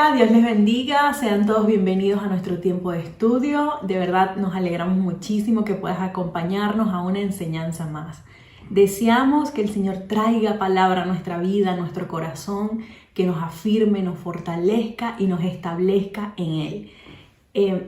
Hola, Dios les bendiga, sean todos bienvenidos a nuestro tiempo de estudio. De verdad nos alegramos muchísimo que puedas acompañarnos a una enseñanza más. Deseamos que el Señor traiga palabra a nuestra vida, a nuestro corazón, que nos afirme, nos fortalezca y nos establezca en Él.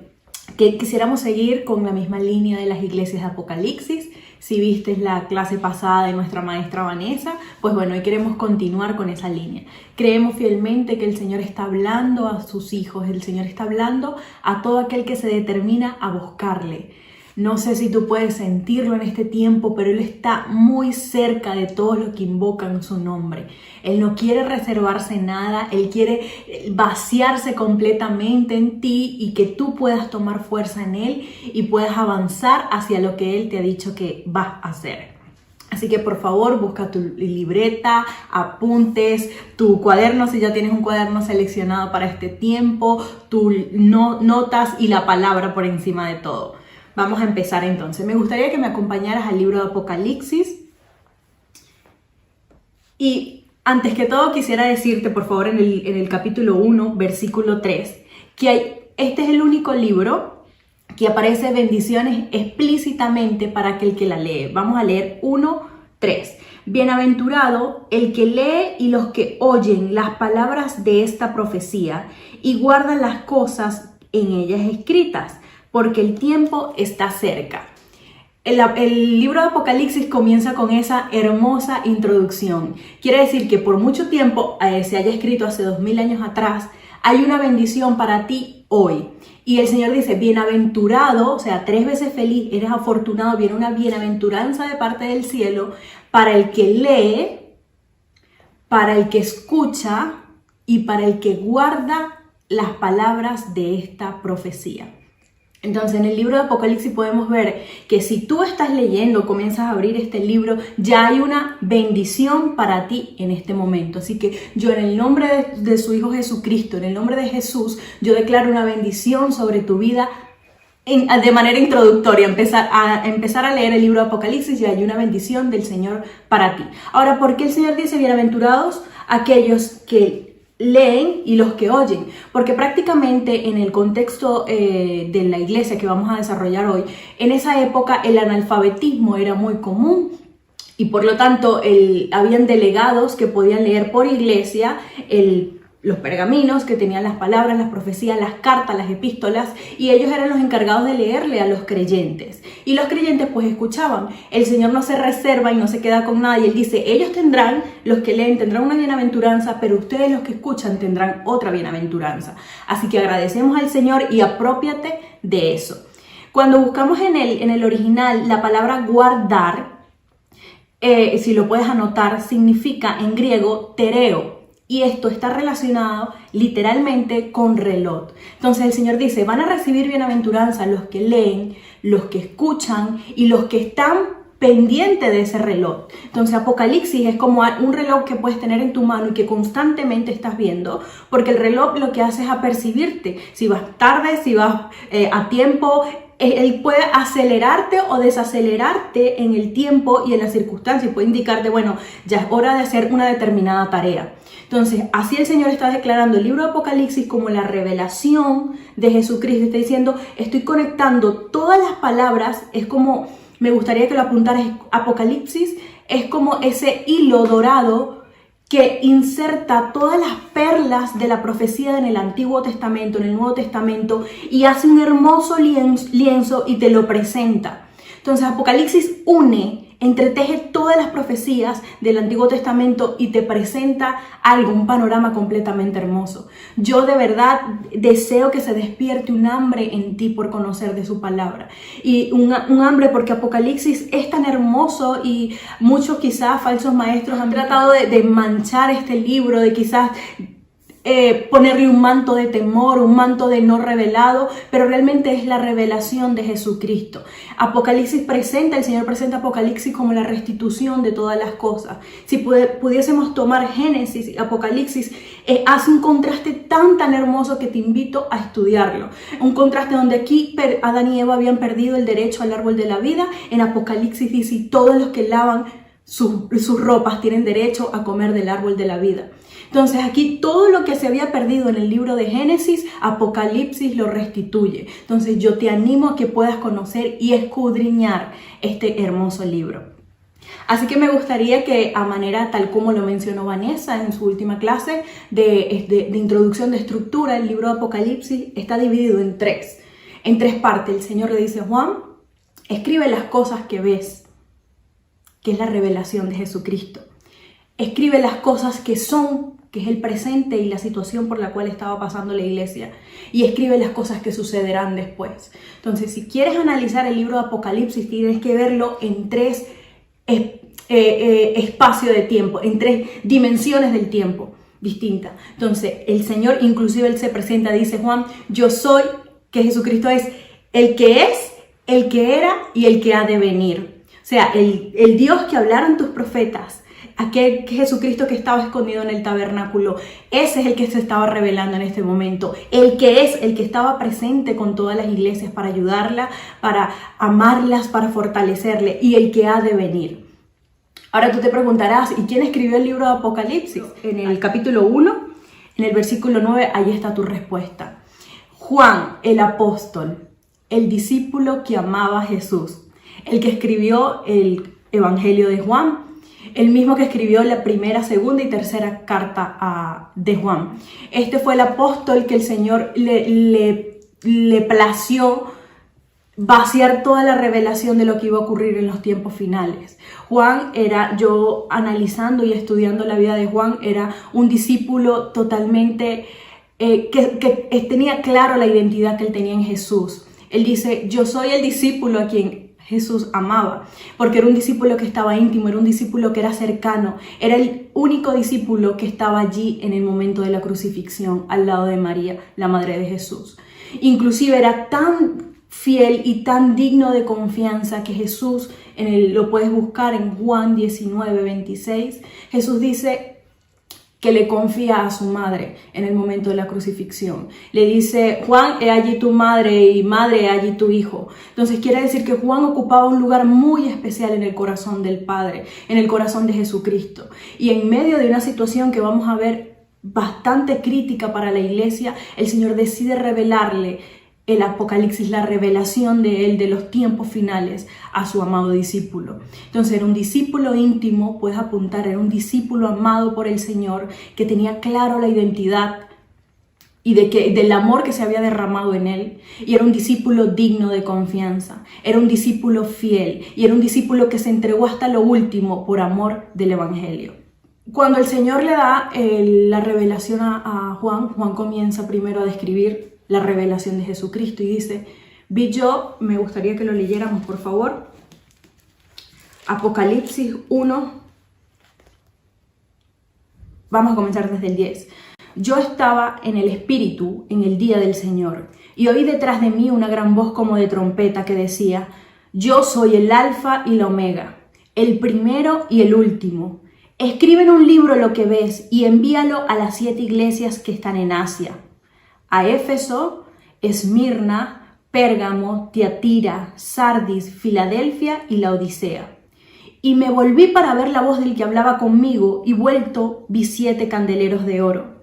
Que quisiéramos seguir con la misma línea de las iglesias de Apocalipsis. Si viste la clase pasada de nuestra maestra Vanessa, pues bueno, hoy queremos continuar con esa línea. Creemos fielmente que el Señor está hablando a sus hijos, el Señor está hablando a todo aquel que se determina a buscarle. No sé si tú puedes sentirlo en este tiempo, pero Él está muy cerca de todos los que invocan su nombre. Él no quiere reservarse nada, Él quiere vaciarse completamente en ti y que tú puedas tomar fuerza en Él y puedas avanzar hacia lo que Él te ha dicho que vas a hacer. Así que por favor busca tu libreta, apuntes, tu cuaderno si ya tienes un cuaderno seleccionado para este tiempo, tus notas y la palabra por encima de todo. Vamos a empezar entonces. Me gustaría que me acompañaras al libro de Apocalipsis. Y antes que todo quisiera decirte, por favor, en el capítulo 1, versículo 3, que este es el único libro que aparece bendiciones explícitamente para aquel que la lee. Vamos a leer 1:3. Bienaventurado el que lee y los que oyen las palabras de esta profecía y guardan las cosas en ellas escritas, porque el tiempo está cerca. El libro de Apocalipsis comienza con esa hermosa introducción. Quiere decir que por mucho tiempo, se haya escrito hace 2000 años atrás, hay una bendición para ti hoy. Y el Señor dice, bienaventurado, o sea, 3 veces feliz, eres afortunado, viene una bienaventuranza de parte del cielo para el que lee, para el que escucha y para el que guarda las palabras de esta profecía. Entonces en el libro de Apocalipsis podemos ver que si tú estás leyendo, comienzas a abrir este libro, ya hay una bendición para ti en este momento. Así que yo en el nombre de su Hijo Jesucristo, en el nombre de Jesús, yo declaro una bendición sobre tu vida de manera introductoria. Empezar a leer el libro de Apocalipsis y hay una bendición del Señor para ti. Ahora, ¿por qué el Señor dice bienaventurados aquellos que leen y los que oyen? Porque prácticamente en el contexto de la iglesia que vamos a desarrollar hoy, en esa época el analfabetismo era muy común y por lo tanto habían delegados que podían leer por iglesia los pergaminos que tenían las palabras, las profecías, las cartas, las epístolas, y ellos eran los encargados de leerle a los creyentes. Y los creyentes pues escuchaban. El Señor no se reserva y no se queda con nada, y Él dice, ellos tendrán, los que leen tendrán una bienaventuranza, pero ustedes los que escuchan tendrán otra bienaventuranza. Así que agradecemos al Señor y apropiate de eso. Cuando buscamos en el original la palabra guardar, si lo puedes anotar, significa en griego tereo. Y esto está relacionado literalmente con reloj. Entonces el Señor dice, van a recibir bienaventuranza los que leen, los que escuchan y los que están pendientes de ese reloj. Entonces Apocalipsis es como un reloj que puedes tener en tu mano y que constantemente estás viendo, porque el reloj lo que hace es apercibirte. Si vas tarde, si vas a tiempo, Él puede acelerarte o desacelerarte en el tiempo y en las circunstancias. Puede indicarte, bueno, ya es hora de hacer una determinada tarea. Entonces, así el Señor está declarando el libro de Apocalipsis como la revelación de Jesucristo. Está diciendo, estoy conectando todas las palabras. Es como, me gustaría que lo apuntaras, Apocalipsis es como ese hilo dorado que inserta todas las perlas de la profecía en el Antiguo Testamento, en el Nuevo Testamento, y hace un hermoso lienzo y te lo presenta. Entonces Apocalipsis entreteje todas las profecías del Antiguo Testamento y te presenta algo, un panorama completamente hermoso. Yo de verdad deseo que se despierte un hambre en ti por conocer de su palabra. Y un hambre porque Apocalipsis es tan hermoso y muchos quizás falsos maestros han tratado de manchar este libro, de quizás ponerle un manto de temor, un manto de no revelado, pero realmente es la revelación de Jesucristo. El Señor presenta Apocalipsis como la restitución de todas las cosas. Si pudiésemos tomar Génesis y Apocalipsis, hace un contraste tan hermoso que te invito a estudiarlo. Un contraste donde aquí Adán y Eva habían perdido el derecho al árbol de la vida. En Apocalipsis dice, todos los que lavan sus ropas tienen derecho a comer del árbol de la vida. Entonces aquí todo lo que se había perdido en el libro de Génesis, Apocalipsis lo restituye. Entonces yo te animo a que puedas conocer y escudriñar este hermoso libro. Así que me gustaría que, a manera tal como lo mencionó Vanessa en su última clase de introducción de estructura, el libro de Apocalipsis está dividido en tres partes. El Señor le dice a Juan, escribe las cosas que ves, que es la revelación de Jesucristo. Escribe las cosas que son, que es el presente y la situación por la cual estaba pasando la iglesia. Y escribe las cosas que sucederán después. Entonces, si quieres analizar el libro de Apocalipsis, tienes que verlo en tres espacios de tiempo, en tres dimensiones del tiempo distintas. Entonces, el Señor, inclusive Él se presenta, dice Juan, yo soy, que Jesucristo es, el que era y el que ha de venir. O sea, el Dios que hablaron tus profetas, aquel Jesucristo que estaba escondido en el tabernáculo, ese es el que se estaba revelando en este momento. El que es, el que estaba presente con todas las iglesias para ayudarla, para amarlas, para fortalecerle, y el que ha de venir. Ahora tú te preguntarás, ¿y quién escribió el libro de Apocalipsis? En el capítulo 1, en el versículo 9, ahí está tu respuesta. Juan, el apóstol, el discípulo que amaba a Jesús, el que escribió el Evangelio de Juan, el mismo que escribió la primera, segunda y tercera carta de Juan. Este fue el apóstol que el Señor le plació vaciar toda la revelación de lo que iba a ocurrir en los tiempos finales. Juan era, yo analizando y estudiando la vida de Juan, era un discípulo totalmente que tenía claro la identidad que él tenía en Jesús. Él dice, yo soy el discípulo a quien Jesús amaba, porque era un discípulo que estaba íntimo, era un discípulo que era cercano, era el único discípulo que estaba allí en el momento de la crucifixión, al lado de María, la madre de Jesús. Inclusive era tan fiel y tan digno de confianza que Jesús, lo puedes buscar en Juan 19:26, Jesús dice que le confía a su madre en el momento de la crucifixión. Le dice, Juan, he allí tu madre, y madre, he allí tu hijo. Entonces quiere decir que Juan ocupaba un lugar muy especial en el corazón del Padre, en el corazón de Jesucristo. Y en medio de una situación que vamos a ver bastante crítica para la iglesia, el Señor decide revelarle el Apocalipsis, la revelación de él, de los tiempos finales, a su amado discípulo. Entonces era un discípulo íntimo, puedes apuntar, era un discípulo amado por el Señor, que tenía claro la identidad y del amor que se había derramado en él, y era un discípulo digno de confianza, era un discípulo fiel, y era un discípulo que se entregó hasta lo último por amor del Evangelio. Cuando el Señor le da la revelación a Juan, Juan comienza primero a describir la revelación de Jesucristo y dice, vi yo, me gustaría que lo leyéramos por favor, Apocalipsis 1, vamos a comenzar desde el 10. Yo estaba en el Espíritu en el día del Señor, y oí detrás de mí una gran voz como de trompeta que decía, yo soy el Alfa y la Omega, el primero y el último. Escribe en un libro lo que ves y envíalo a las 7 iglesias que están en Asia. A Éfeso, Esmirna, Pérgamo, Tiatira, Sardis, Filadelfia y Laodicea. Y me volví para ver la voz del que hablaba conmigo, y vuelto vi 7 candeleros de oro.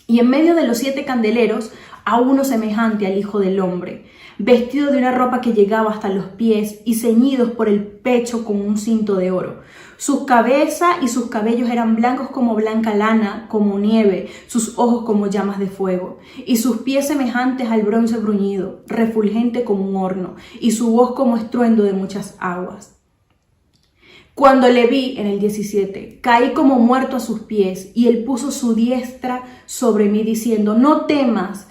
Y en medio de los 7 candeleros, a uno semejante al Hijo del Hombre, vestido de una ropa que llegaba hasta los pies y ceñidos por el pecho con un cinto de oro. Sus cabezas y sus cabellos eran blancos como blanca lana, como nieve, sus ojos como llamas de fuego, y sus pies semejantes al bronce bruñido, refulgente como un horno, y su voz como estruendo de muchas aguas. Cuando le vi, en el 17, caí como muerto a sus pies, y él puso su diestra sobre mí diciendo, no temas,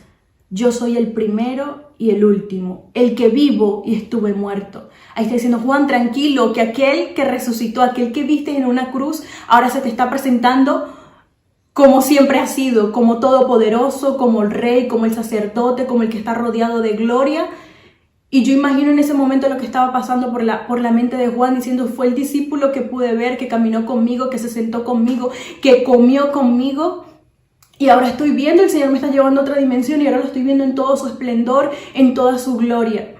yo soy el primero y el último, el que vivo y estuve muerto. Ahí está diciendo, Juan, tranquilo, que aquel que resucitó, aquel que viste en una cruz, ahora se te está presentando como siempre ha sido, como todopoderoso, como el rey, como el sacerdote, como el que está rodeado de gloria. Y yo imagino en ese momento lo que estaba pasando por la mente de Juan, diciendo, fue el discípulo que pude ver, que caminó conmigo, que se sentó conmigo, que comió conmigo. Y ahora estoy viendo, el Señor me está llevando a otra dimensión y ahora lo estoy viendo en todo su esplendor, en toda su gloria.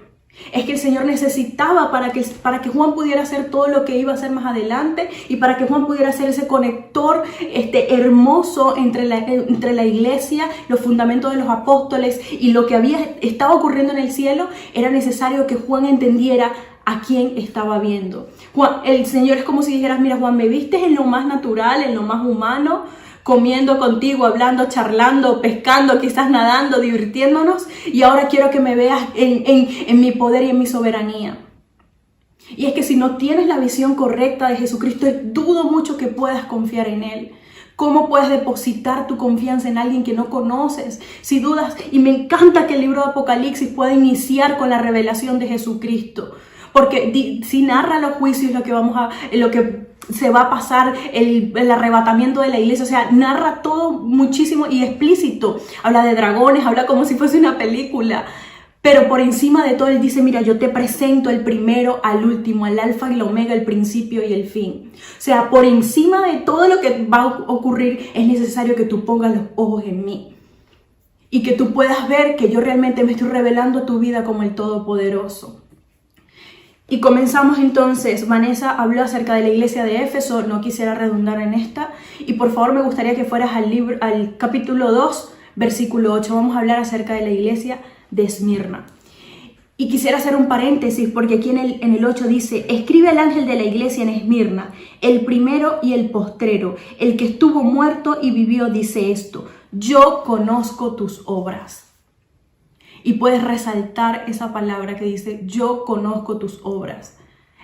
Es que el Señor necesitaba para que Juan pudiera hacer todo lo que iba a hacer más adelante y para que Juan pudiera ser ese conector hermoso entre la iglesia, los fundamentos de los apóstoles y lo que estaba ocurriendo en el cielo. Era necesario que Juan entendiera a quién estaba viendo. El Señor es como si dijeras: mira, Juan, me viste en lo más natural, en lo más humano, comiendo contigo, hablando, charlando, pescando, quizás nadando, divirtiéndonos, y ahora quiero que me veas en mi poder y en mi soberanía. Y es que si no tienes la visión correcta de Jesucristo, dudo mucho que puedas confiar en Él. ¿Cómo puedes depositar tu confianza en alguien que no conoces? Si dudas, y me encanta que el libro de Apocalipsis pueda iniciar con la revelación de Jesucristo, porque si narra los juicios, lo que se va a pasar, el arrebatamiento de la iglesia, o sea, narra todo muchísimo y explícito. Habla de dragones, habla como si fuese una película, pero por encima de todo él dice: mira, yo te presento el primero al último, al alfa y el omega, el principio y el fin. O sea, por encima de todo lo que va a ocurrir, es necesario que tú pongas los ojos en mí y que tú puedas ver que yo realmente me estoy revelando a tu vida como el Todopoderoso. Y comenzamos entonces. Vanessa habló acerca de la iglesia de Éfeso, no quisiera redundar en esta, y por favor me gustaría que fueras al capítulo 2, versículo 8. Vamos a hablar acerca de la iglesia de Esmirna. Y quisiera hacer un paréntesis, porque aquí en el 8 dice: escribe al ángel de la iglesia en Esmirna, el primero y el postrero, el que estuvo muerto y vivió, dice esto: yo conozco tus obras. Y puedes resaltar esa palabra que dice: yo conozco tus obras.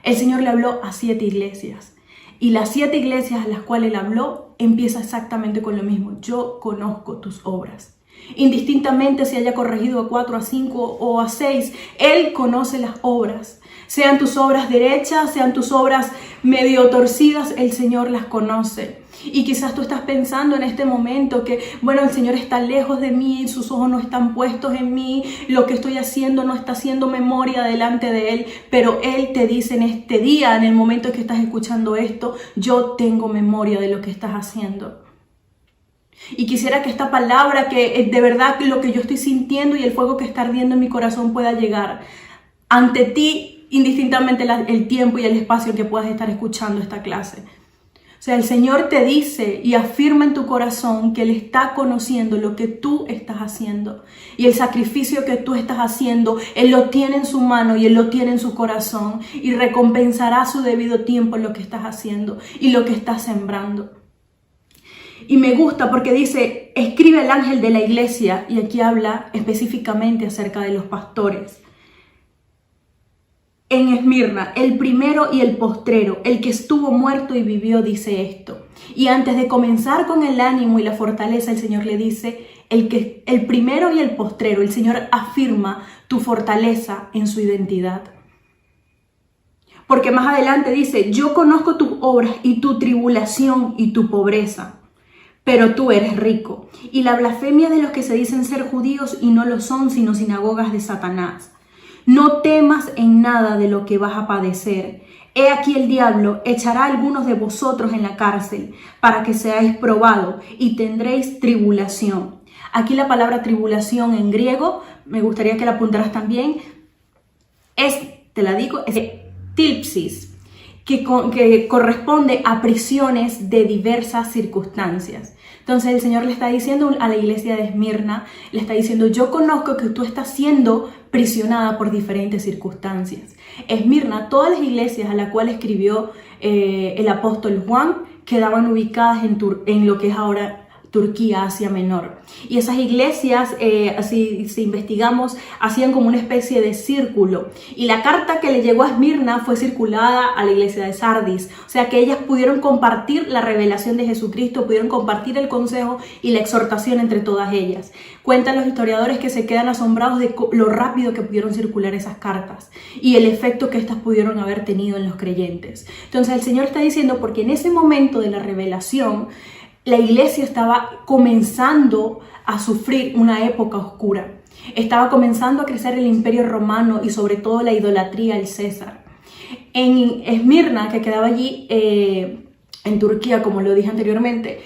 El Señor le habló a 7 iglesias. Y las 7 iglesias a las cuales Él habló empieza exactamente con lo mismo: yo conozco tus obras. Indistintamente si haya corregido a 4, a 5 o a 6, Él conoce las obras. Sean tus obras derechas, sean tus obras medio torcidas, el Señor las conoce. Y quizás tú estás pensando en este momento que, bueno, el Señor está lejos de mí, sus ojos no están puestos en mí, lo que estoy haciendo no está haciendo memoria delante de Él, pero Él te dice en este día, en el momento en que estás escuchando esto: yo tengo memoria de lo que estás haciendo. Y quisiera que esta palabra, que de verdad lo que yo estoy sintiendo y el fuego que está ardiendo en mi corazón, pueda llegar ante ti, indistintamente el tiempo y el espacio en que puedas estar escuchando esta clase. O sea, el Señor te dice y afirma en tu corazón que Él está conociendo lo que tú estás haciendo. Y el sacrificio que tú estás haciendo, Él lo tiene en su mano y Él lo tiene en su corazón. Y recompensará a su debido tiempo lo que estás haciendo y lo que estás sembrando. Y me gusta porque dice: escribe al ángel de la iglesia, y aquí habla específicamente acerca de los pastores. En Esmirna, el primero y el postrero, el que estuvo muerto y vivió, dice esto. Y antes de comenzar con el ánimo y la fortaleza, el Señor le dice: el primero y el postrero. El Señor afirma tu fortaleza en su identidad. Porque más adelante dice: yo conozco tus obras y tu tribulación y tu pobreza, pero tú eres rico, y la blasfemia de los que se dicen ser judíos y no lo son, sino sinagogas de Satanás. No temas en nada de lo que vas a padecer. He aquí el diablo echará a algunos de vosotros en la cárcel para que seáis probados y tendréis tribulación. Aquí la palabra tribulación en griego, me gustaría que la apuntaras también, es tilpsis, que corresponde a prisiones de diversas circunstancias. Entonces el Señor le está diciendo a la iglesia de Esmirna, le está diciendo: yo conozco que tú estás siendo prisionada por diferentes circunstancias. Esmirna, todas las iglesias a las cuales escribió el apóstol Juan quedaban ubicadas en lo que es ahora Turquía, Asia Menor. Y esas iglesias, si investigamos, hacían como una especie de círculo. Y la carta que le llegó a Esmirna fue circulada a la iglesia de Sardis. O sea que ellas pudieron compartir la revelación de Jesucristo, pudieron compartir el consejo y la exhortación entre todas ellas. Cuentan los historiadores que se quedan asombrados de lo rápido que pudieron circular esas cartas y el efecto que estas pudieron haber tenido en los creyentes. Entonces el Señor está diciendo, porque en ese momento de la revelación, la iglesia estaba comenzando a sufrir una época oscura. Estaba comenzando a crecer el imperio romano y sobre todo la idolatría al César. En Esmirna, que quedaba allí en Turquía, como lo dije anteriormente,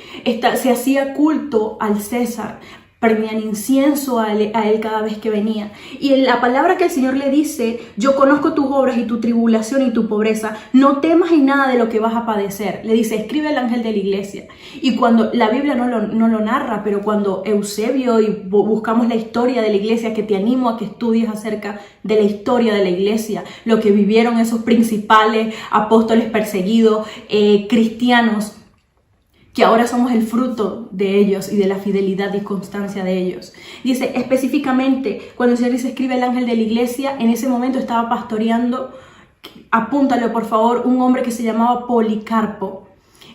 se hacía culto al César. prendían incienso a él cada vez que venía. Y en la palabra que el Señor le dice, yo conozco tus obras y tu tribulación y tu pobreza, no temas en nada de lo que vas a padecer. Le dice, escribe al ángel de la iglesia. Y cuando la Biblia no lo narra, pero cuando Eusebio y buscamos la historia de la iglesia, que te animo a que estudies acerca de la historia de la iglesia, lo que vivieron esos principales apóstoles perseguidos, cristianos, que ahora somos el fruto de ellos y de la fidelidad y constancia de ellos. Dice específicamente, cuando el Señor dice escribe el ángel de la iglesia, en ese momento estaba pastoreando, apúntalo por favor, un hombre que se llamaba Policarpo.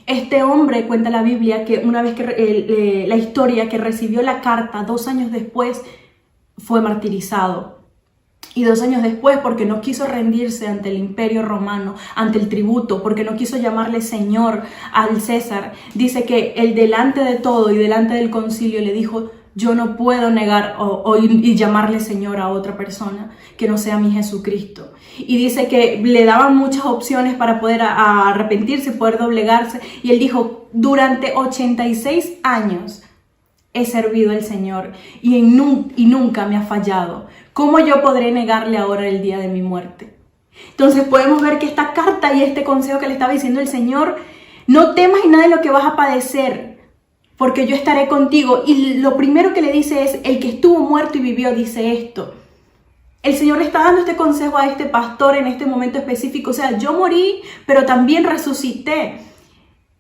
Este hombre, cuenta la Biblia, que una vez que la historia, que recibió la carta 2 años después, fue martirizado. Y 2 años después, porque no quiso rendirse ante el imperio romano, ante el tributo, porque no quiso llamarle Señor al César, dice que él delante de todo y delante del concilio le dijo, yo no puedo negar y llamarle Señor a otra persona que no sea mi Jesucristo. Y dice que le daban muchas opciones para poder arrepentirse, poder doblegarse. Y él dijo, durante 86 años he servido al Señor y nunca me ha fallado. ¿Cómo yo podré negarle ahora el día de mi muerte? Entonces podemos ver que esta carta y este consejo que le estaba diciendo el Señor, no temas en nada de lo que vas a padecer, porque yo estaré contigo. Y lo primero que le dice es, el que estuvo muerto y vivió, dice esto. El Señor le está dando este consejo a este pastor en este momento específico. O sea, yo morí, pero también resucité.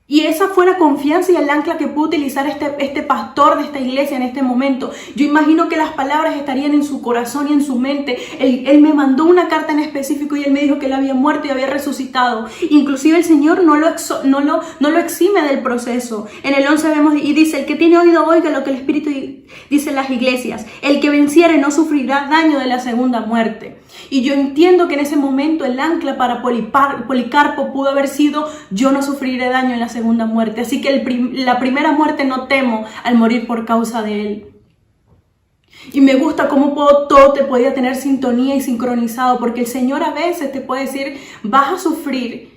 Y esa fue la confianza y el ancla que pudo utilizar este pastor de esta iglesia en este momento. Yo imagino que las palabras estarían en su corazón y en su mente. Él me mandó una carta en específico y él me dijo que él había muerto y había resucitado. Inclusive el Señor no lo exime del proceso. En el 11 vemos y dice, el que tiene oído oiga lo que el Espíritu dice en las iglesias. El que venciere no sufrirá daño de la segunda muerte. Y yo entiendo que en ese momento el ancla para Policarpo pudo haber sido, yo no sufriré daño en la segunda muerte. Así que la primera muerte no temo al morir por causa de él. Y me gusta cómo todo te podía tener sintonía y sincronizado, porque el Señor a veces te puede decir, vas a sufrir,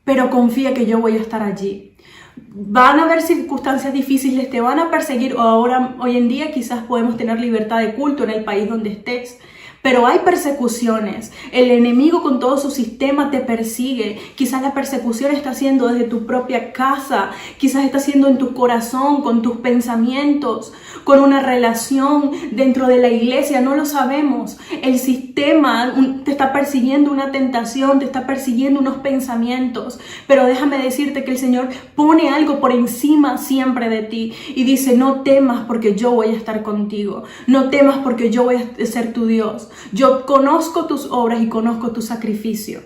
pero confía que yo voy a estar allí. Van a haber circunstancias difíciles, te van a perseguir. Hoy en día quizás podemos tener libertad de culto en el país donde estés. Pero hay persecuciones, el enemigo con todo su sistema te persigue, quizás la persecución está siendo desde tu propia casa, quizás está siendo en tu corazón, con tus pensamientos, con una relación dentro de la iglesia, no lo sabemos. El sistema te está persiguiendo una tentación, te está persiguiendo unos pensamientos, pero déjame decirte que el Señor pone algo por encima siempre de ti y dice, no temas porque yo voy a estar contigo, no temas porque yo voy a ser tu Dios. Yo conozco tus obras y conozco tu sacrificio.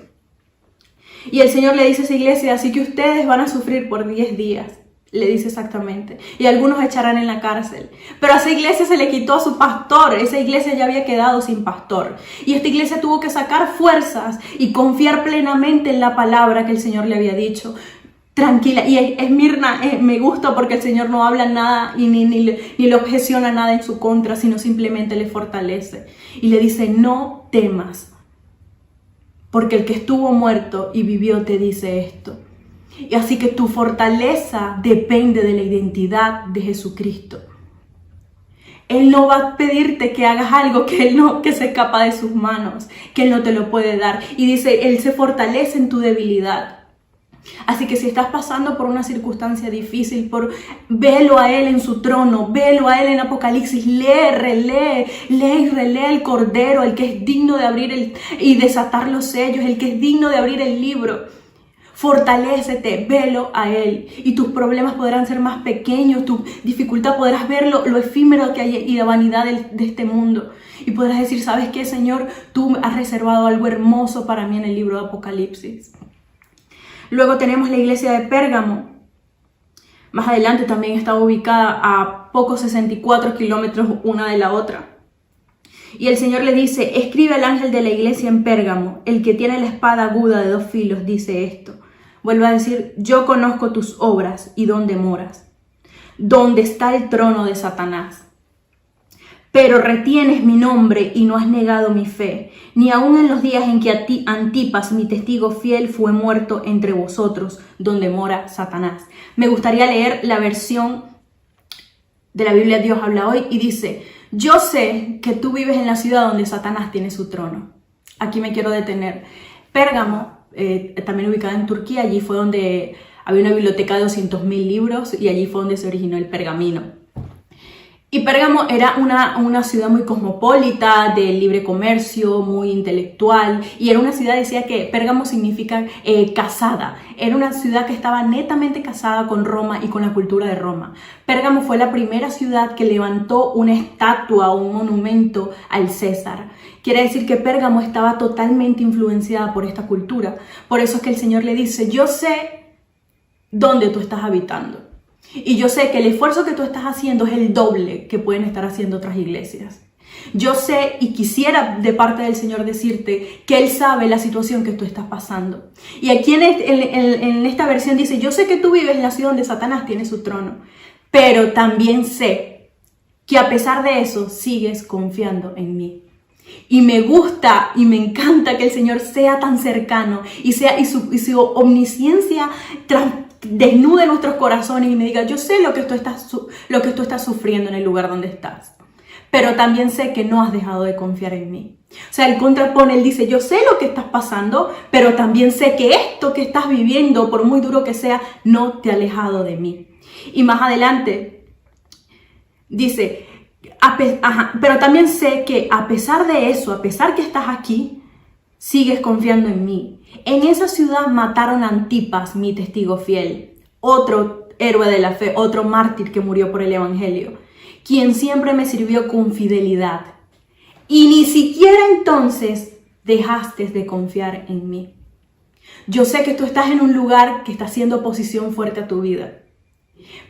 Y el Señor le dice a esa iglesia, así que ustedes van a sufrir por 10 días. Le dice exactamente. Y algunos echarán en la cárcel. Pero a esa iglesia se le quitó a su pastor. Esa iglesia ya había quedado sin pastor. Y esta iglesia tuvo que sacar fuerzas y confiar plenamente en la palabra que el Señor le había dicho. Tranquila, y Esmirna me gusta porque el Señor no habla nada y ni le objeciona nada en su contra, sino simplemente le fortalece. Y le dice, no temas, porque el que estuvo muerto y vivió te dice esto. Y así que tu fortaleza depende de la identidad de Jesucristo. Él no va a pedirte que hagas algo que se escapa de sus manos, que Él no te lo puede dar. Y dice, Él se fortalece en tu debilidad. Así que si estás pasando por una circunstancia difícil, velo a Él en su trono, velo a Él en Apocalipsis, lee y relee el Cordero, el que es digno de abrir y desatar los sellos, el que es digno de abrir el libro. Fortalécete, velo a Él y tus problemas podrán ser más pequeños, tu dificultad podrás ver lo efímero que hay y la vanidad de este mundo. Y podrás decir, ¿sabes qué, Señor? Tú has reservado algo hermoso para mí en el libro de Apocalipsis. Luego tenemos la iglesia de Pérgamo. Más adelante también está ubicada a pocos 64 kilómetros una de la otra. Y el Señor le dice, escribe al ángel de la iglesia en Pérgamo, el que tiene la espada aguda de 2 filos, dice esto. Vuelve a decir, yo conozco tus obras y dónde moras, dónde está el trono de Satanás. Pero retienes mi nombre y no has negado mi fe, ni aun en los días en que Antipas, mi testigo fiel, fue muerto entre vosotros, donde mora Satanás. Me gustaría leer la versión de la Biblia Dios habla hoy y dice: yo sé que tú vives en la ciudad donde Satanás tiene su trono. Aquí me quiero detener. Pérgamo, también ubicada en Turquía, allí fue donde había una biblioteca de 200.000 libros y allí fue donde se originó el pergamino. Y Pérgamo era una ciudad muy cosmopolita, de libre comercio, muy intelectual. Y era una ciudad, decía que Pérgamo significa casada. Era una ciudad que estaba netamente casada con Roma y con la cultura de Roma. Pérgamo fue la primera ciudad que levantó una estatua o un monumento al César. Quiere decir que Pérgamo estaba totalmente influenciada por esta cultura. Por eso es que el Señor le dice: yo sé dónde tú estás habitando. Y yo sé que el esfuerzo que tú estás haciendo es el doble que pueden estar haciendo otras iglesias. Yo sé y quisiera de parte del Señor decirte que Él sabe la situación que tú estás pasando. Y aquí en esta versión dice: yo sé que tú vives en la ciudad donde Satanás tiene su trono, pero también sé que a pesar de eso sigues confiando en mí. Y me gusta y me encanta que el Señor sea tan cercano y su omnisciencia desnude nuestros corazones y me diga: yo sé lo que tú estás sufriendo en el lugar donde estás, pero también sé que no has dejado de confiar en mí. O sea, él contrapone, él dice: yo sé lo que estás pasando, pero también sé que esto que estás viviendo, por muy duro que sea, no te ha alejado de mí. Y más adelante dice: pero también sé que a pesar de eso, a pesar que estás aquí, sigues confiando en mí. En esa ciudad mataron a Antipas, mi testigo fiel, otro héroe de la fe, otro mártir que murió por el evangelio, quien siempre me sirvió con fidelidad. Y ni siquiera entonces dejaste de confiar en mí. Yo sé que tú estás en un lugar que está haciendo oposición fuerte a tu vida,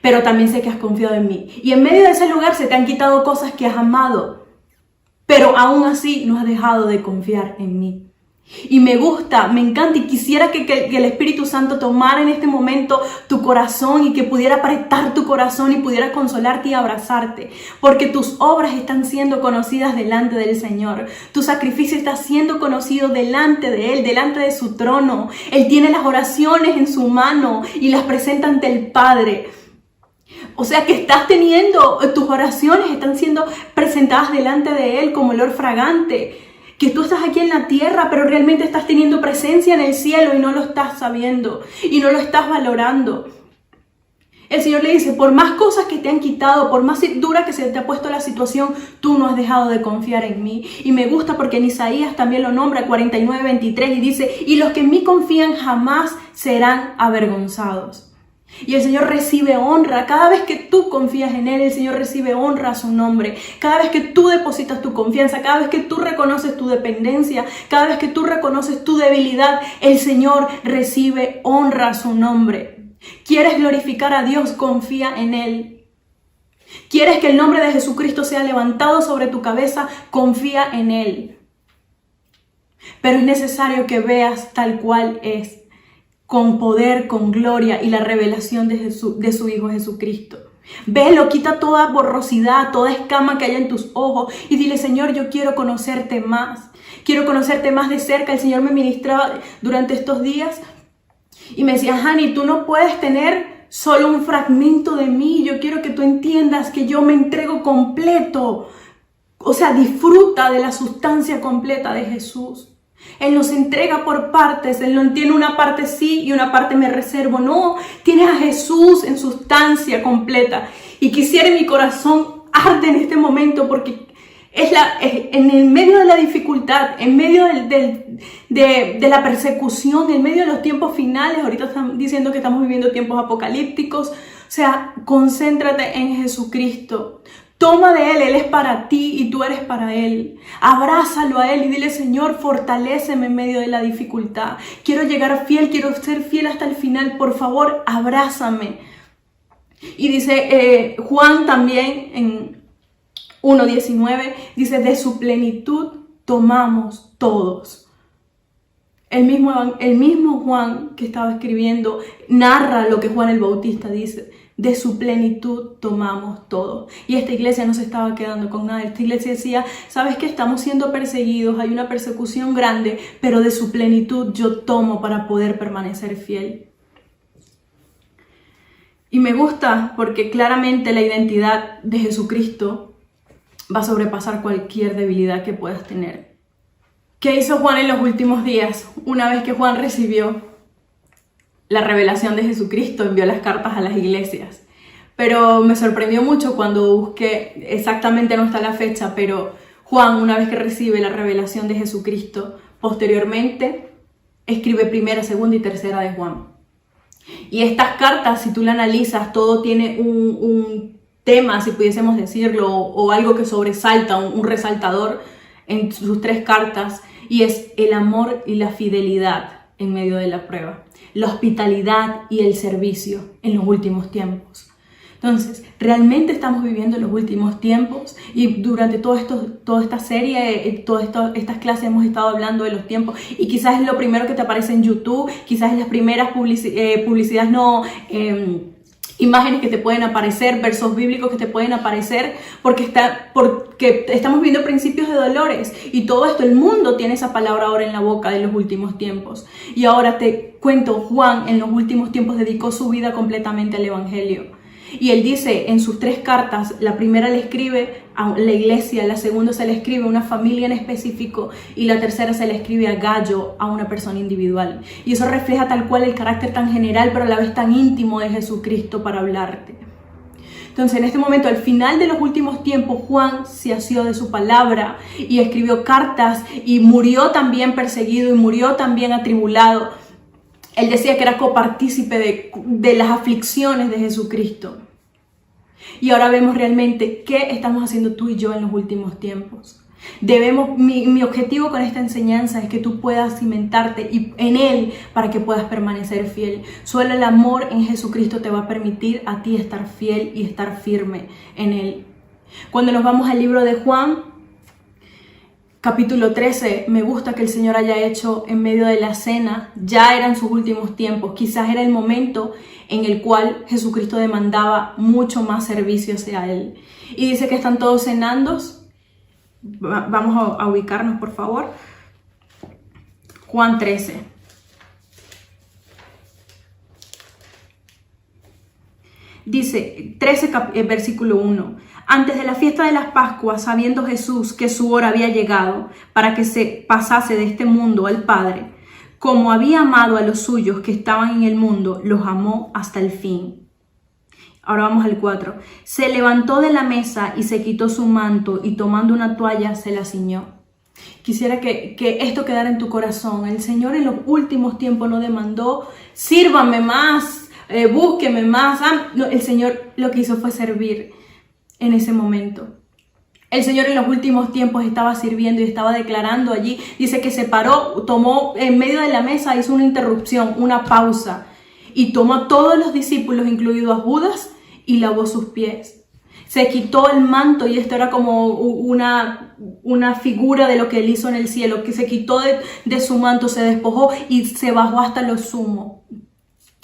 pero también sé que has confiado en mí. Y en medio de ese lugar se te han quitado cosas que has amado, pero aún así no has dejado de confiar en mí. Y me gusta, me encanta y quisiera que el Espíritu Santo tomara en este momento tu corazón y que pudiera apretar tu corazón y pudiera consolarte y abrazarte, porque tus obras están siendo conocidas delante del Señor. Tu sacrificio está siendo conocido delante de Él, delante de su trono. Él tiene las oraciones en su mano y las presenta ante el Padre. O sea que tus oraciones están siendo presentadas delante de Él como olor fragante. Que tú estás aquí en la tierra, pero realmente estás teniendo presencia en el cielo y no lo estás sabiendo y no lo estás valorando. El Señor le dice: por más cosas que te han quitado, por más dura que se te ha puesto la situación, tú no has dejado de confiar en mí. Y me gusta porque en Isaías también lo nombra, 49:23, y dice: y los que en mí confían jamás serán avergonzados. Y el Señor recibe honra. Cada vez que tú confías en Él, el Señor recibe honra a su nombre. Cada vez que tú depositas tu confianza, cada vez que tú reconoces tu dependencia, cada vez que tú reconoces tu debilidad, el Señor recibe honra a su nombre. ¿Quieres glorificar a Dios? Confía en Él. ¿Quieres que el nombre de Jesucristo sea levantado sobre tu cabeza? Confía en Él. Pero es necesario que veas tal cual es, con poder, con gloria y la revelación de su Hijo Jesucristo. Velo, quita toda borrosidad, toda escama que haya en tus ojos y dile: Señor, yo quiero conocerte más. Quiero conocerte más de cerca. El Señor me ministraba durante estos días y me decía: Hani, tú no puedes tener solo un fragmento de mí. Yo quiero que tú entiendas que yo me entrego completo. O sea, disfruta de la sustancia completa de Jesús. Él nos entrega por partes. Él no tiene una parte sí y una parte me reservo. No, tienes a Jesús en sustancia completa. Y quisiera, en mi corazón arde en este momento, porque en el medio de la dificultad, en medio de la persecución, en medio de los tiempos finales. Ahorita están diciendo que estamos viviendo tiempos apocalípticos. O sea, concéntrate en Jesucristo. Toma de Él, Él es para ti y tú eres para Él. Abrázalo a Él y dile: Señor, fortaléceme en medio de la dificultad. Quiero llegar fiel, quiero ser fiel hasta el final. Por favor, abrázame. Y dice Juan también en 1:19, dice: de su plenitud tomamos todos. El mismo Juan que estaba escribiendo narra lo que Juan el Bautista dice: de su plenitud tomamos todo. Y esta iglesia no se estaba quedando con nada. Esta iglesia decía: ¿sabes qué? Estamos siendo perseguidos, hay una persecución grande, pero de su plenitud yo tomo para poder permanecer fiel. Y me gusta porque claramente la identidad de Jesucristo va a sobrepasar cualquier debilidad que puedas tener. ¿Qué hizo Juan en los últimos días? Una vez que Juan recibió la revelación de Jesucristo, envió las cartas a las iglesias. Pero me sorprendió mucho cuando busqué, exactamente no está la fecha, pero Juan, una vez que recibe la revelación de Jesucristo, posteriormente escribe primera, segunda y tercera de Juan. Y estas cartas, si tú la analizas, todo tiene un tema, si pudiésemos decirlo, o algo que sobresalta, un resaltador en sus tres cartas, y es el amor y la fidelidad en medio de la prueba, la hospitalidad y el servicio en los últimos tiempos. Entonces, realmente estamos viviendo los últimos tiempos y durante toda esta serie, todas estas clases hemos estado hablando de los tiempos y quizás es lo primero que te aparece en YouTube, quizás es las primeras publicidades, imágenes que te pueden aparecer, versos bíblicos que te pueden aparecer, porque estamos viendo principios de dolores y todo esto, el mundo tiene esa palabra ahora en la boca de los últimos tiempos. Y ahora te cuento, Juan en los últimos tiempos dedicó su vida completamente al evangelio. Y él dice en sus tres cartas, la primera le escribe a la iglesia, la segunda se le escribe a una familia en específico y la tercera se le escribe a Gallo, a una persona individual. Y eso refleja tal cual el carácter tan general pero a la vez tan íntimo de Jesucristo para hablarte. Entonces en este momento, al final de los últimos tiempos, Juan se asió de su palabra y escribió cartas y murió también perseguido y murió también atribulado. Él decía que era copartícipe de las aflicciones de Jesucristo. Y ahora vemos realmente qué estamos haciendo tú y yo en los últimos tiempos. Mi objetivo con esta enseñanza es que tú puedas cimentarte en Él para que puedas permanecer fiel. Solo el amor en Jesucristo te va a permitir a ti estar fiel y estar firme en Él. Cuando nos vamos al libro de Juan, capítulo 13, me gusta que el Señor haya hecho en medio de la cena, ya eran sus últimos tiempos, quizás era el momento en el cual Jesucristo demandaba mucho más servicio hacia Él. Y dice que están todos cenando, vamos a ubicarnos por favor, Juan 13. Dice 13 versículo 1. Antes de la fiesta de las Pascuas, sabiendo Jesús que su hora había llegado para que se pasase de este mundo al Padre, como había amado a los suyos que estaban en el mundo, los amó hasta el fin. Ahora vamos al 4. Se levantó de la mesa y se quitó su manto y tomando una toalla se la ciñó. Quisiera que esto quedara en tu corazón. El Señor en los últimos tiempos no demandó, sírvame más, búsqueme más. No, el Señor lo que hizo fue servir. En ese momento, el Señor en los últimos tiempos estaba sirviendo y estaba declarando allí. Dice que se paró, tomó en medio de la mesa, hizo una interrupción, una pausa y tomó a todos los discípulos, incluido a Judas, y lavó sus pies. Se quitó el manto y esto era como una figura de lo que él hizo en el cielo, que se quitó de su manto, se despojó y se bajó hasta lo sumo.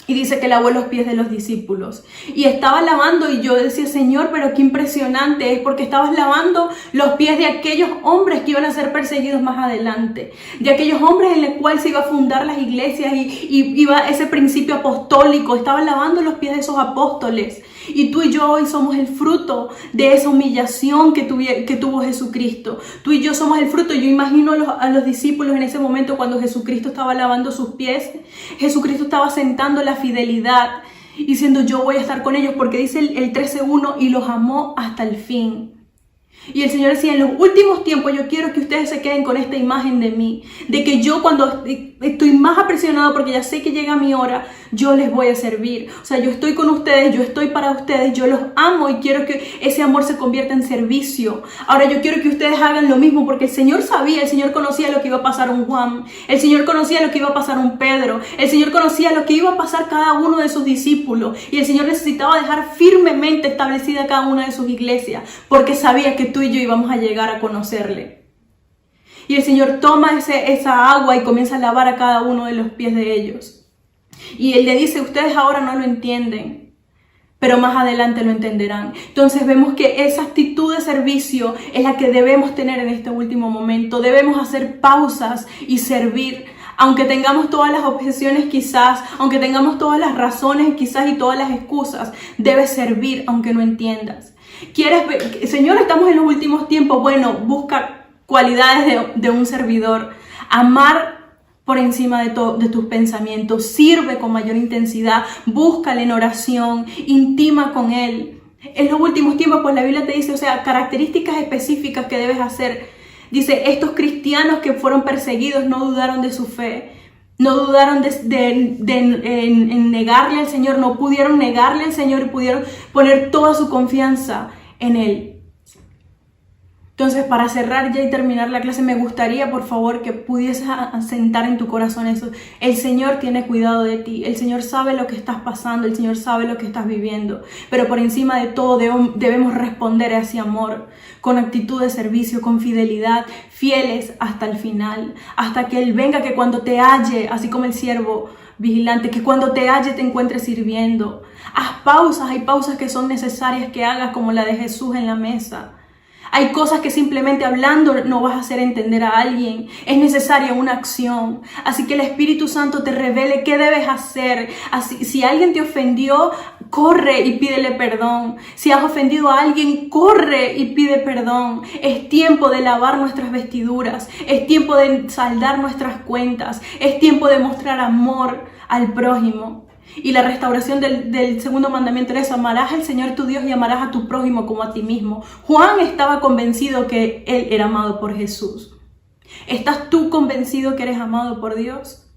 Y dice que lavó los pies de los discípulos. Y estaba lavando y yo decía, Señor, pero qué impresionante es, porque estabas lavando los pies de aquellos hombres que iban a ser perseguidos más adelante. De aquellos hombres en los cuales se iba a fundar las iglesias y iba ese principio apostólico. Estabas lavando los pies de esos apóstoles. Y tú y yo hoy somos el fruto de esa humillación que tuvo Jesucristo. Tú y yo somos el fruto. Yo imagino a los discípulos en ese momento cuando Jesucristo estaba lavando sus pies. Jesucristo estaba sentando la fidelidad, diciendo yo voy a estar con ellos, porque dice el 13:1 y los amó hasta el fin. Y el Señor decía, en los últimos tiempos yo quiero que ustedes se queden con esta imagen de mí, de que yo cuando estoy más apresionado porque ya sé que llega mi hora, yo les voy a servir. O sea, yo estoy con ustedes, yo estoy para ustedes, yo los amo y quiero que ese amor se convierta en servicio. Ahora yo quiero que ustedes hagan lo mismo, porque el Señor sabía, el Señor conocía lo que iba a pasar a un Juan, el Señor conocía lo que iba a pasar a un Pedro, el Señor conocía lo que iba a pasar cada uno de sus discípulos, y el Señor necesitaba dejar firmemente establecida cada una de sus iglesias, porque sabía que tú y yo íbamos a llegar a conocerle. Y el Señor toma esa agua y comienza a lavar a cada uno de los pies de ellos. Y Él le dice, ustedes ahora no lo entienden, pero más adelante lo entenderán. Entonces vemos que esa actitud de servicio es la que debemos tener en este último momento. Debemos hacer pausas y servir Aunque tengamos todas las objeciones quizás, aunque tengamos todas las razones quizás y todas las excusas, debes servir aunque no entiendas. Señor, estamos en los últimos tiempos. Bueno, busca cualidades de un servidor. Amar por encima de tus pensamientos. Sirve con mayor intensidad. Búscale en oración. Intima con Él. En los últimos tiempos, pues la Biblia te dice, características específicas que debes hacer. Dice, estos cristianos que fueron perseguidos no dudaron de su fe, no dudaron en negarle al Señor, no pudieron negarle al Señor y pudieron poner toda su confianza en Él. Entonces, para cerrar ya y terminar la clase, me gustaría, por favor, que pudieses asentar en tu corazón eso. El Señor tiene cuidado de ti. El Señor sabe lo que estás pasando. El Señor sabe lo que estás viviendo. Pero por encima de todo debemos responder a ese amor con actitud de servicio, con fidelidad, fieles hasta el final. Hasta que Él venga, que cuando te halle, así como el siervo vigilante, que cuando te halle te encuentres sirviendo. Haz pausas, hay pausas que son necesarias que hagas, como la de Jesús en la mesa. Hay cosas que simplemente hablando no vas a hacer entender a alguien. Es necesaria una acción. Así que el Espíritu Santo te revele qué debes hacer. Así, si alguien te ofendió, corre y pídele perdón. Si has ofendido a alguien, corre y pide perdón. Es tiempo de lavar nuestras vestiduras. Es tiempo de saldar nuestras cuentas. Es tiempo de mostrar amor al prójimo. Y la restauración del segundo mandamiento es: amarás al Señor tu Dios y amarás a tu prójimo como a ti mismo. Juan estaba convencido que él era amado por Jesús. ¿Estás tú convencido que eres amado por Dios?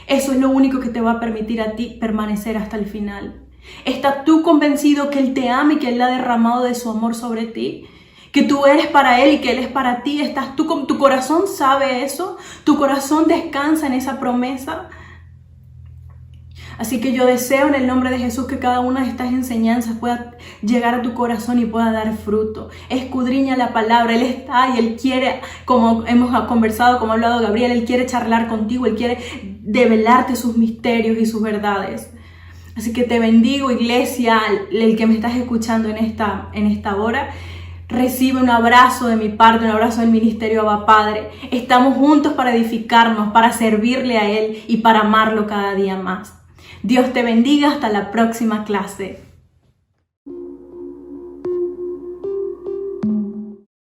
Eso es lo único que te va a permitir a ti permanecer hasta el final. ¿Estás tú convencido que Él te ama y que Él ha derramado de su amor sobre ti? Que tú eres para Él y que Él es para ti. ¿Estás tú con tu corazón sabe eso? ¿Tu corazón descansa en esa promesa? Así que yo deseo en el nombre de Jesús que cada una de estas enseñanzas pueda llegar a tu corazón y pueda dar fruto. Escudriña la palabra. Él está y Él quiere, como hemos conversado, como ha hablado Gabriel, Él quiere charlar contigo, Él quiere develarte sus misterios y sus verdades. Así que te bendigo, iglesia, el que me estás escuchando en esta hora. Recibe un abrazo de mi parte, un abrazo del ministerio Abba Padre. Estamos juntos para edificarnos, para servirle a Él y para amarlo cada día más. Dios te bendiga, hasta la próxima clase.